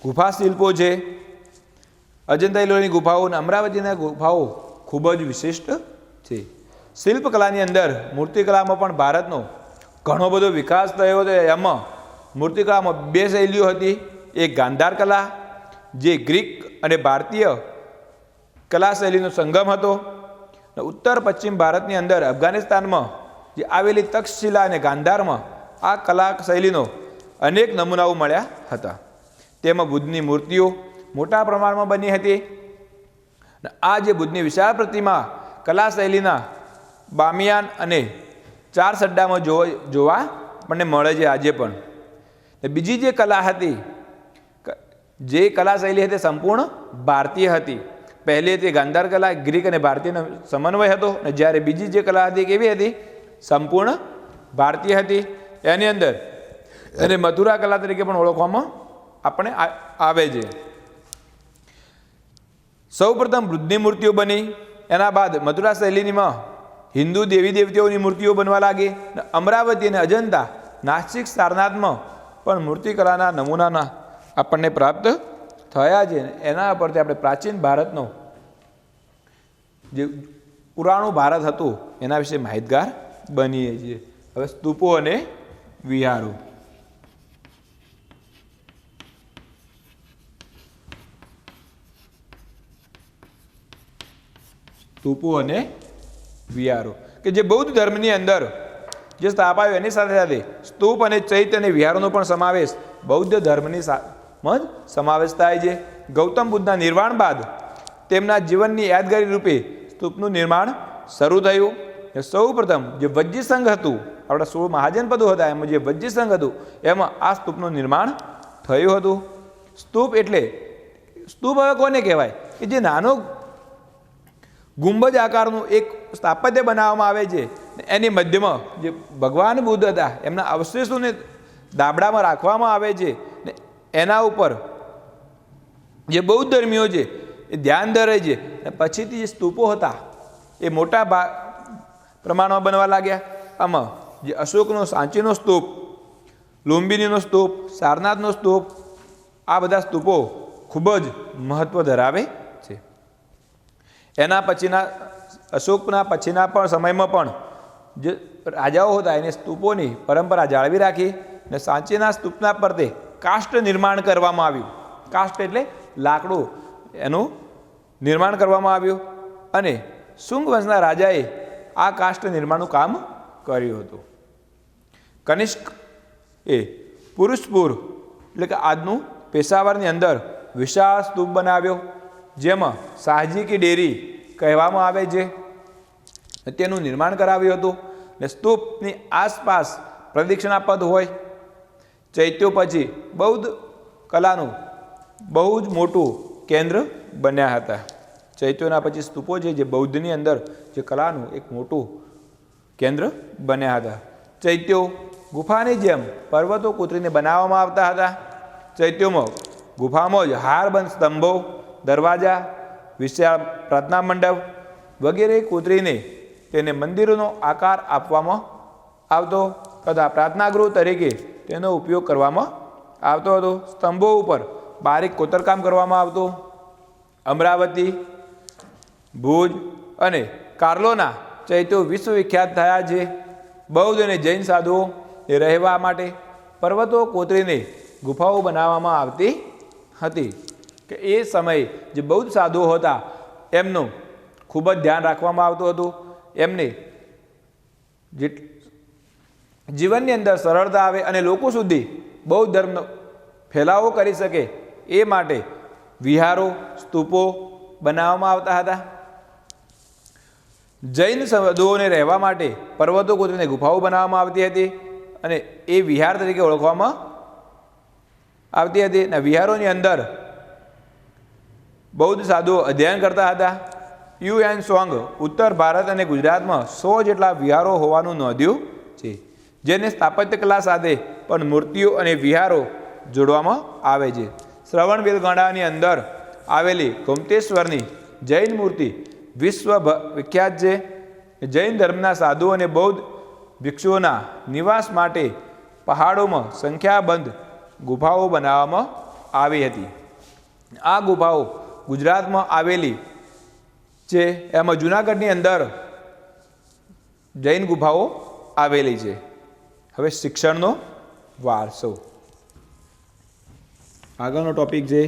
A: ગુફા શિલ્પો છે, અજંતા ઇલોરાની ગુફાઓ અને અમરાવતીના ગુફાઓ ખૂબ જ વિશિષ્ટ છે. શિલ્પકલાની અંદર મૂર્તિકલામાં પણ ભારતનો ઘણો બધો વિકાસ થયો હતો. એમાં મૂર્તિકલામાં બે શૈલીઓ હતી. એક ગાંધાર કલા, જે ગ્રીક અને ભારતીય કલા શૈલીનો સંગમ હતો. ઉત્તર પશ્ચિમ ભારતની અંદર અફઘાનિસ્તાનમાં જે આવેલી તક્ષશિલા અને ગાંધારમાં આ કલા શૈલીનો અનેક નમૂનાઓ મળ્યા હતા. તેમાં બુદ્ધની મૂર્તિઓ મોટા પ્રમાણમાં બની હતી. આ જે બુદ્ધની વિશાળ પ્રતિમા કલા શૈલીના બામિયાન અને ચાર સડ્ડામાં જોવા આપણને મળે છે આજે પણ. બીજી જે કલા હતી, જે કલા શૈલી હતી સંપૂર્ણ ભારતીય હતી. પહેલી હતી ગાંધાર કલા, ગ્રીક અને ભારતીયનો સમન્વય હતો. અને જ્યારે બીજી જે કલા હતી કેવી હતી? સંપૂર્ણ ભારતીય હતી. એની અંદર એને મથુરા કલા તરીકે પણ ઓળખવામાં આપણે આવે છે. સૌપ્રથમ બુદ્ધની મૂર્તિઓ બની, એના બાદ મથુરા શૈલીમાં હિન્દુ દેવી દેવતાઓની મૂર્તિઓ બનવા લાગી. અમરાવતી અને અજંતા, નાસિક, સારનાથમાં પણ મૂર્તિકલાના નમૂનાના આપણને પ્રાપ્ત થયા છે. એના પરથી આપણે પ્રાચીન ભારતનો જે પુરાણું ભારત હતું એના વિશે માહિતગાર બનીએ છીએ. હવે સ્તૂપો અને વિહારો. સ્તૂપો અને વિહારો કે જે બૌદ્ધ ધર્મની અંદર જે સ્થાપાયો એની સાથે સાથે સ્તૂપ અને ચૈત્ય અને વિહારોનો પણ સમાવેશ બૌદ્ધ ધર્મની જ સમાવેશ થાય છે. ગૌતમ બુદ્ધના નિર્વાણ બાદ તેમના જીવનની યાદગારી રૂપે સ્તૂપનું નિર્માણ શરૂ થયું. સૌ પ્રથમ જે વજ્જી સંઘ હતું, આપણા 16 મહાજનપદો હતા, એમાં જે વજ્જી સંઘ હતું એમાં આ સ્તૂપનું નિર્માણ થયું હતું. સ્તૂપ એટલે સ્તૂપ હવે કોને કહેવાય? કે જે નાનો ગુંબજ આકારનું એક સ્થાપત્ય બનાવવામાં આવે છે. એની મધ્યમાં જે ભગવાન બુદ્ધ હતા એમના અવશેષોને દાબડામાં રાખવામાં આવે છે. ને એના ઉપર જે બૌદ્ધ ધર્મીઓ છે એ ધ્યાન ધરે છે. પછીથી જે સ્તૂપો હતા એ મોટા પ્રમાણમાં બનવા લાગ્યા. આમાં જે અશોકનો સાંચીનો સ્તૂપ, લુંબિનીનો સ્તૂપ, સારનાથનો સ્તૂપ, આ બધા સ્તૂપો ખૂબ જ મહત્ત્વ ધરાવે છે. એના પછીના અશોકના પછીના પણ સમયમાં પણ જે રાજાઓ હતા એને સ્તૂપોની પરંપરા જાળવી રાખી. ને સાંચીના સ્તૂપના પરતે કાષ્ઠ નિર્માણ કરવામાં આવ્યું. કાષ્ઠ એટલે લાકડું, એનું નિર્માણ કરવામાં આવ્યું. અને શુંગ વંશના રાજાએ આ કાષ્ઠ નિર્માણનું કામ કર્યું હતું. કનિષ્ક એ પુરુષપુર એટલે કે આજનું પેશાવરની અંદર વિશાળ સ્તૂપ બનાવ્યો, જેમાં શાહજી કી ડેરી કહેવામાં આવે છે. તેનું નિર્માણ કરાવ્યું હતું. ને સ્તૂપની આસપાસ પ્રદક્ષિણા પદ હોય. ચૈત્યો પછી બૌદ્ધ કલાનું બહુ જ મોટું કેન્દ્ર બન્યા હતા. ચૈત્યોના પછી સ્તૂપો છે જે બૌદ્ધની અંદર જે કલાનું એક મોટું કેન્દ્ર બન્યા હતા. ચૈત્યો ગુફાની જેમ પર્વતો કોતરીને બનાવવામાં આવતા હતા. ચૈત્યોમાં ગુફામાં જ હારબંધ સ્તંભો, દરવાજા, વિશાળ પ્રાર્થના મંડપ વગેરે કોતરીને તેને મંદિરોનો આકાર આપવામાં આવતો તથા પ્રાર્થનાગૃહ તરીકે તેનો ઉપયોગ કરવામાં આવતો હતો. સ્તંભો ઉપર બારીક કોતરકામ કરવામાં આવતું. અમરાવતી, ભુજ અને કાર્લોના ચૈત્યો વિશ્વવિખ્યાત થયા છે. બૌદ્ધ અને જૈન સાધુઓ રહેવા માટે પર્વતો કોતરીને ગુફાઓ બનાવવામાં આવતી હતી. કે એ સમયે જે બૌદ્ધ સાધુઓ હતા એમનું ખૂબ જ ધ્યાન રાખવામાં આવતું હતું. એમને જે જીવનની અંદર સરળતા આવે અને લોકો સુધી બૌદ્ધ ધર્મનો ફેલાવો કરી શકે એ માટે વિહારો, સ્તૂપો બનાવવામાં આવતા હતા. જૈન સાધુઓને રહેવા માટે પર્વતો કોતરીને ગુફાઓ બનાવવામાં આવતી હતી અને એ વિહાર તરીકે ઓળખવામાં આવતી હતી. અને વિહારોની અંદર બૌદ્ધ સાધુઓ અધ્યયન કરતા હતા. યુએન સોંગ ઉત્તર ભારત અને ગુજરાતમાં 100 જેટલા વિહારો હોવાનું નોંધ્યું છે, જેને સ્થાપત્ય કલા સાથે પણ મૂર્તિઓ અને વિહારો જોડવામાં આવે છે. શ્રવણબેલગોંડાની અંદર આવેલી ગોમતેશ્વરની જૈન મૂર્તિ વિશ્વ વિખ્યાત છે. જૈન ધર્મના સાધુ અને બૌદ્ધ ભિક્ષુઓના નિવાસ માટે પહાડોમાં સંખ્યાબંધ ગુફાઓ બનાવવામાં આવી હતી. આ ગુફાઓ ગુજરાતમાં આવેલી છે. એમાં જૂનાગઢની અંદર જૈન ગુફાઓ આવેલી છે. હવે શિક્ષણનો વારસો. આગળનો ટોપિક છે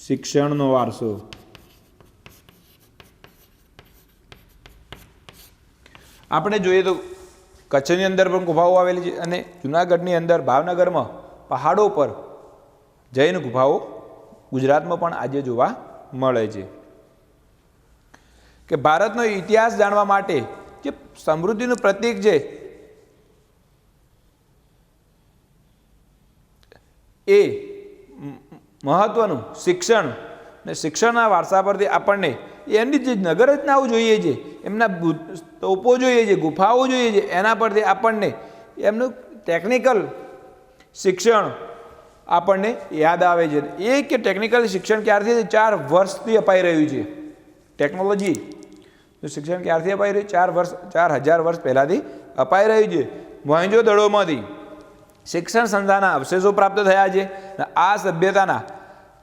A: શિક્ષણનો વારસો. આપણે જોઈએ તો કચ્છની અંદર પણ ગુફાઓ આવેલી છે અને જૂનાગઢની અંદર ભાવનગરમાં પહાડો પર જૈન ગુફાઓ ગુજરાતમાં પણ આજે જોવા મળે છે. કે ભારતનો ઇતિહાસ જાણવા માટે જે સમૃદ્ધિનું પ્રતીક છે એ મહત્વનું શિક્ષણ ને શિક્ષણના વારસા પરથી આપણને એમની જે નગરરચનાઓ જોઈએ છે, એમના તોપો જોઈએ છે, ગુફાઓ જોઈએ છે, એના પરથી આપણને એમનું ટેકનિકલ શિક્ષણ આપણને યાદ આવે છે. એ કે ટેકનિકલ શિક્ષણ ક્યારથી 4 વર્ષથી અપાઈ રહ્યું છે. ટેકનોલોજી શિક્ષણ ક્યારથી અપાઈ રહ્યું? 4000 વર્ષ પહેલાંથી અપાઈ રહ્યું છે. મોહેંજો-દડોમાંથી શિક્ષણ સંસ્થાના અવશેષો પ્રાપ્ત થયા છે. આ સભ્યતાના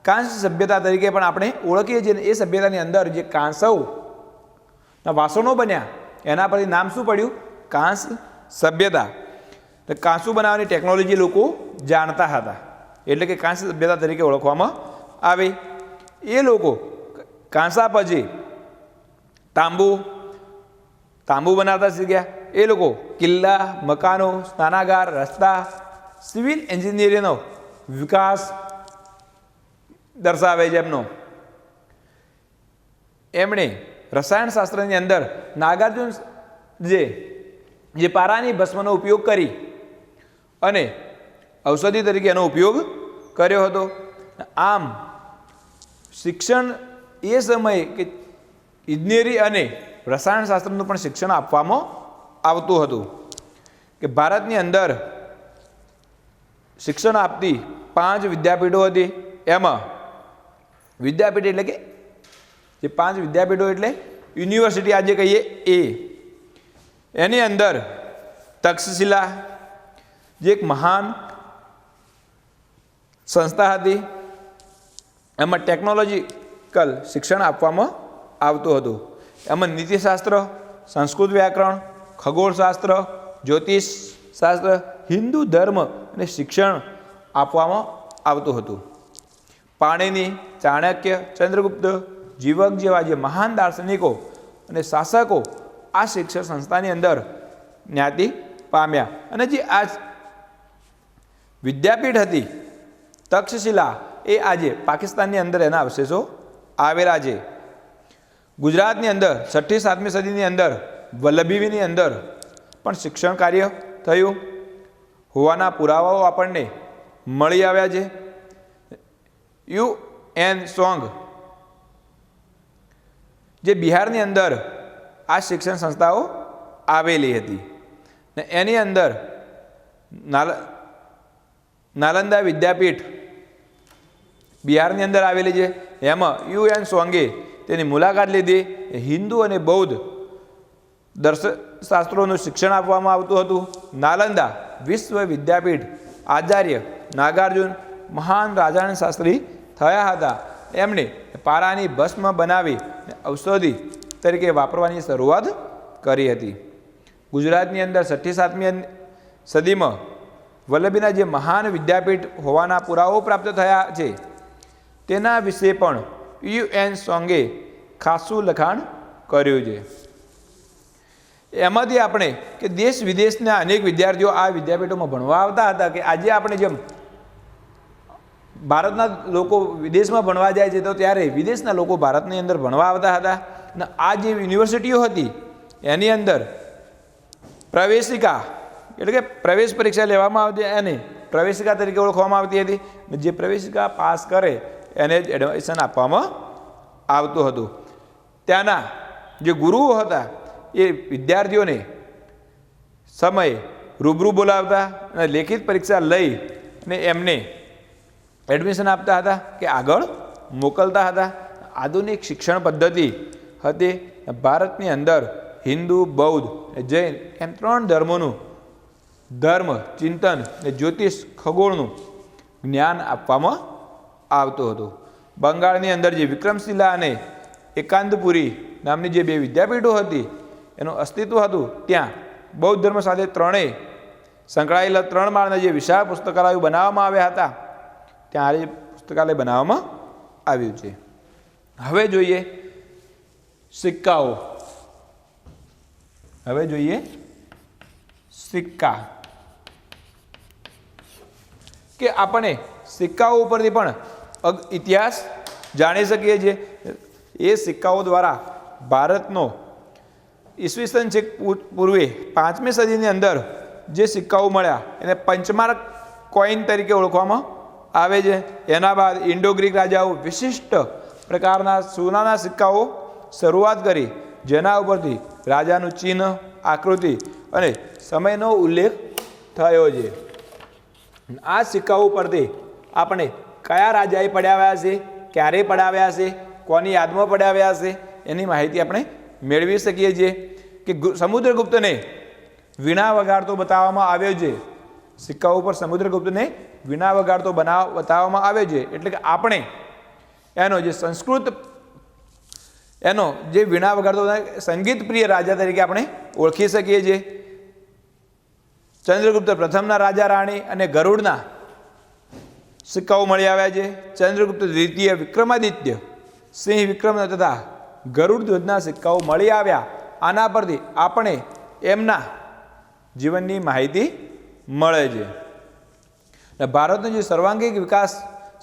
A: કાંસ સભ્યતા તરીકે પણ આપણે ઓળખીએ છીએ. એ સભ્યતાની અંદર જે કાંસવના વાસણો બન્યા એના પરથી નામ શું પડ્યું? કાંસ સભ્યતા. કાંસુ બનાવવાની ટેકનોલોજી લોકો જાણતા હતા એટલે કે કાંસ સભ્યતા તરીકે ઓળખવામાં આવે. એ લોકો કાંસા પછી તાંબુ બનાવતા શીખ્યા. એ લોકો કિલ્લા, મકાનો, સ્નાનાગાર, રસ્તા, સિવિલ એન્જિનિયરિંગનો વિકાસ દર્શાવે છે એમનો. એમણે રસાયણશાસ્ત્રની અંદર નાગાર્જુન જે પારાની ભસ્મનો ઉપયોગ કરી અને ઔષધિ તરીકે એનો ઉપયોગ કર્યો હતો. આમ શિક્ષણ એ સમયે કે ઇજનેરી અને રસાયણશાસ્ત્રનું પણ શિક્ષણ આપવામાં આવતું હતું. કે ભારતની અંદર શિક્ષણ આપતી 5 વિદ્યાપીઠો હતી. એમાં વિદ્યાપીઠ એટલે કે જે 5 વિદ્યાપીઠો એટલે યુનિવર્સિટી આજે કહીએ એ. એની અંદર તક્ષશિલા જે એક મહાન સંસ્થા હતી. એમાં ટેકનોલોજીકલ શિક્ષણ આપવામાં આવતું હતું. એમાં નીતિશાસ્ત્ર, સંસ્કૃત વ્યાકરણ, ખગોળશાસ્ત્ર, જ્યોતિષશાસ્ત્ર, હિન્દુ ધર્મ અને શિક્ષણ આપવામાં આવતું હતું. પાણીની, ચાણક્ય, ચંદ્રગુપ્ત, જીવક જેવા જે મહાન દાર્શનિકો અને શાસકો આ શિક્ષણ સંસ્થાની અંદર જ્ઞાતિ પામ્યા. અને જે આ વિદ્યાપીઠ હતી તક્ષશિલા એ આજે પાકિસ્તાનની અંદર એના અવશેષો આવેલા છે. ગુજરાતની અંદર 6ઠી-7મી સદીની અંદર વલ્લભીની અંદર પણ શિક્ષણ કાર્ય થયું હોવાના પુરાવાઓ આપણને મળી આવ્યા છે. યુએન સોંગ જે બિહારની અંદર આ શિક્ષણ સંસ્થાઓ આવેલી હતી ને એની અંદર નાલંદા વિદ્યાપીઠ બિહારની અંદર આવેલી છે. એમાં યુએન સોંગે તેની મુલાકાત લીધી. હિન્દુ અને બૌદ્ધ દર્શનશાસ્ત્રોનું શિક્ષણ આપવામાં આવતું હતું. નાલંદા વિશ્વ વિદ્યાપીઠ આચાર્ય નાગાર્જુન મહાન રસાયણશાસ્ત્રી થયા હતા. એમણે પારાની ભસ્મ બનાવી ઔષધિ તરીકે વાપરવાની શરૂઆત કરી હતી. ગુજરાતની અંદર 6ઠી-7મી સદીમાં વલ્લભીના જે મહાન વિદ્યાપીઠ હોવાના પુરાવો પ્રાપ્ત થયા છે તેના વિશે પણ યુએન સોંગે ખાસું લખાણ કર્યું છે. એમાંથી આપણે કે દેશ વિદેશના અનેક વિદ્યાર્થીઓ આ વિદ્યાપીઠોમાં ભણવા આવતા હતા. કે આજે આપણે જેમ ભારતના લોકો વિદેશમાં ભણવા જાય છે તો ત્યારે વિદેશના લોકો ભારતની અંદર ભણવા આવતા હતા. અને આ જે યુનિવર્સિટીઓ હતી એની અંદર પ્રવેશિકા એટલે કે પ્રવેશ પરીક્ષા લેવામાં આવતી અને પ્રવેશિકા તરીકે ઓળખવામાં આવતી હતી. જે પ્રવેશિકા પાસ કરે એને જ એડમિશન આપવામાં આવતું હતું. ત્યાંના જે ગુરુઓ હતા એ વિદ્યાર્થીઓને સમયે રૂબરૂ બોલાવતા અને લેખિત પરીક્ષા લઈ અને એમને એડમિશન આપતા હતા કે આગળ મોકલતા હતા. આધુનિક શિક્ષણ પદ્ધતિ હતી. ભારતની અંદર હિન્દુ, બૌદ્ધ, જૈન એમ 3 ધર્મોનું ધર્મ, ચિંતન અને જ્યોતિષ, ખગોળનું જ્ઞાન આપવામાં આવતું હતું. બંગાળની અંદર જે વિક્રમશિલા અને એકાંતપુરી નામની જે 2 વિદ્યાપીઠો હતી એનું અસ્તિત્વ હતું, ત્યાં બૌદ્ધ ધર્મ સાથે ત્રણેય સંકળાયેલા 3 માળના જે વિશાળ પુસ્તકાલયો બનાવવામાં આવ્યા હતા, ત્યાં આ પુસ્તકાલય બનાવવામાં આવ્યું છે. હવે જોઈએ સિક્કાઓ. હવે જોઈએ સિક્કા. કે આપણે સિક્કાઓ ઉપરથી પણ ઇતિહાસ જાણી શકીએ છીએ. એ સિક્કાઓ દ્વારા ભારતનો ઈસવીસન છેક પૂર્વે 5મી સદીની અંદર જે સિક્કાઓ મળ્યા એને પંચમાર્ક કોઈન તરીકે ઓળખવામાં આવે છે. એના બાદ ઇન્ડો ગ્રીક રાજાઓ વિશિષ્ટ પ્રકારના સોનાના સિક્કાઓ શરૂઆત કરી, જેના ઉપરથી રાજાનું ચિહ્ન, આકૃતિ અને સમયનો ઉલ્લેખ થયો છે. આ સિક્કાઓ પરથી આપણે કયા રાજાએ પડાવ્યા છે, ક્યારે પડાવ્યા છે, કોની યાદમાં પડાવ્યા છે, એની માહિતી આપણે મેળવી શકીએ છીએ. કે સમુદ્રગુપ્તને વીણા વગાડતો બતાવવામાં આવ્યો છે. સિક્કાઓ પર સમુદ્રગુપ્તને વીણા વગાડતો બતાવવામાં આવ્યો છે. એટલે કે આપણે એનો જે સંસ્કૃત એનો જે વીણા વગાડતો સંગીત પ્રિય રાજા તરીકે આપણે ઓળખી શકીએ છીએ. ચંદ્રગુપ્ત પ્રથમના રાજા રાણી અને ગરુડના સિક્કાઓ મળી આવ્યા છે. ચંદ્રગુપ્ત દ્વિતીય, વિક્રમાદિત્ય, સિંહ વિક્રમ તથા ગરુડ ધ્વજના સિક્કાઓ મળી આવ્યા. આના પરથી આપણે એમના જીવનની માહિતી મળે છે. ભારતનો જે સર્વાંગીક વિકાસ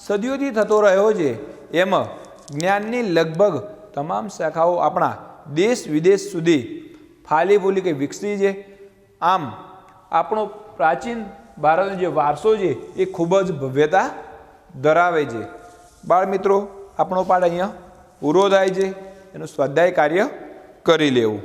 A: સદીઓથી થતો રહ્યો છે, એમાં જ્ઞાનની લગભગ તમામ શાખાઓ આપણા દેશ વિદેશ સુધી ફાલી ફૂલી કે વિકસી છે. આમ આપણો પ્રાચીન ભારતનો જે વારસો છે એ ખૂબ જ ભવ્યતા ધરાવે છે. બાળ મિત્રો, આપણો પાઠ અહીંયા પૂરો થાય છે. એનું સ્વાધ્યાય કાર્ય કરી લેવું.